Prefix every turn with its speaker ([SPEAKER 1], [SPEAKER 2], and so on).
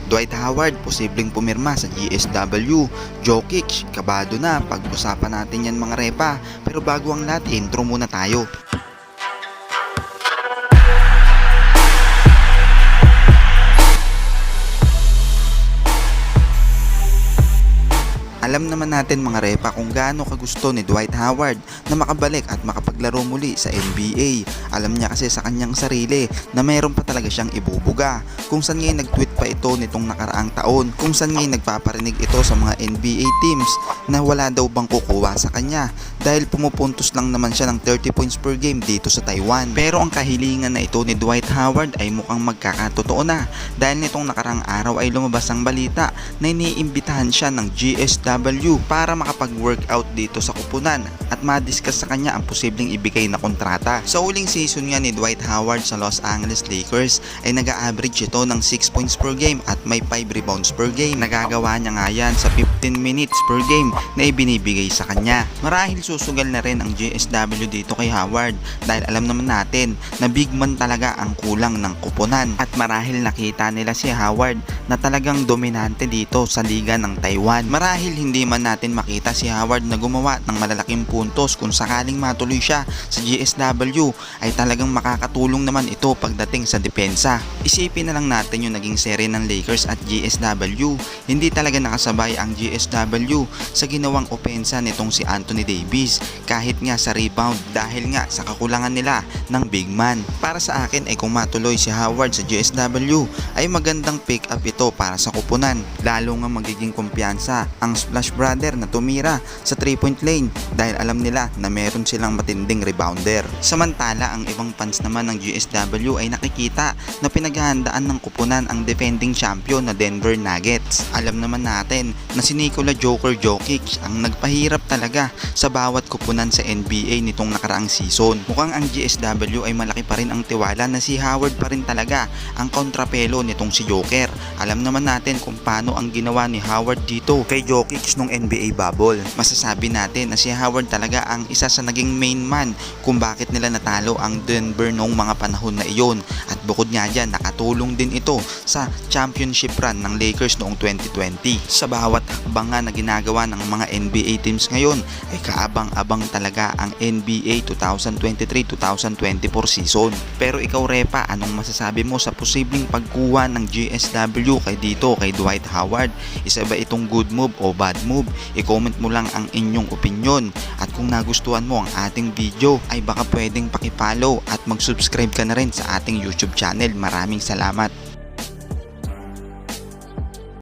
[SPEAKER 1] Dwight Howard, posibleng pumirma sa GSW. Jokic, kabado na. Pag-usapan natin yan mga repa. Pero bago ang lahat, intro muna tayo. Alam naman natin mga repa kung gaano kagusto ni Dwight Howard na makabalik at makapaglaro muli sa NBA. Alam niya kasi sa kanyang sarili na mayroon pa talaga siyang ibubuga. Kung saan ngayon nag-tweet pa ito nitong nakaraang taon, kung saan ngayon nagpaparinig ito sa mga NBA teams na wala daw bang kukuha sa kanya dahil pumupuntos lang naman siya ng 30 points per game dito sa Taiwan. Pero ang kahilingan na ito ni Dwight Howard ay mukhang magkakatotoo na dahil nitong nakaraang araw ay lumabas ang balita na iniimbitahan siya ng GSW para makapag-workout dito sa kupunan at ma-discuss sa kanya ang posibleng ibigay na kontrata. Sa uling season nga ni Dwight Howard sa Los Angeles Lakers ay nag-a-average ito ng 6 points per game at may 5 rebounds per game. Nagagawa niya nga yan sa 15 minutes per game na ibinibigay sa kanya. Marahil susugal na rin ang GSW dito kay Howard dahil alam naman natin na big man talaga ang kulang ng kupunan at marahil nakita nila si Howard na talagang dominante dito sa liga ng Taiwan. Marahil hindi man natin makita si Howard na gumawa ng malalaking puntos, kung sakaling matuloy siya sa GSW ay talagang makakatulong naman ito pagdating sa depensa. Isipin na lang natin yung naging serye ng Lakers at GSW. Hindi talaga nakasabay ang GSW sa ginawang opensa nitong si Anthony Davis kahit nga sa rebound dahil nga sa kakulangan nila ng big man. Para sa akin ay kung matuloy si Howard sa GSW ay magandang pick up ito para sa kupunan. Lalo nga magiging kumpiyansa ang Splash Brother na tumira sa 3-point lane dahil alam nila na meron silang matinding rebounder. Samantala ang ibang fans naman ng GSW ay nakikita na pinaghahandaan ng kupunan ang defending champion na Denver Nuggets. Alam naman natin na si Nikola Jokic ang nagpahirap talaga sa bawat kupunan sa NBA nitong nakaraang season. Mukhang ang GSW ay malaki pa rin ang tiwala na si Howard pa rin talaga ang kontrapelo nitong si Joker. Alam naman natin kung paano ang ginawa ni Howard dito kay Jokic nung NBA bubble. Masasabi natin na si Howard talaga ang isa sa naging main man kung bakit nila natalo ang Denver noong mga panahon na iyon. At bukod nga dyan, nakatulong din ito sa championship run ng Lakers noong 2020. Sa bawat hakbang nga na ginagawa ng mga NBA teams ngayon ay kaabang-abang talaga ang NBA 2023-2024 season. Pero ikaw repa, anong masasabi mo sa posibleng pagkuha ng GSW kay Dwight Howard? Isa ba itong good move o bad move? I-comment mo lang ang inyong opinion. At kung nagustuhan mo ang ating video ay baka pwedeng pakipollow at mag-subscribe ka na rin sa ating YouTube channel. Maraming salamat.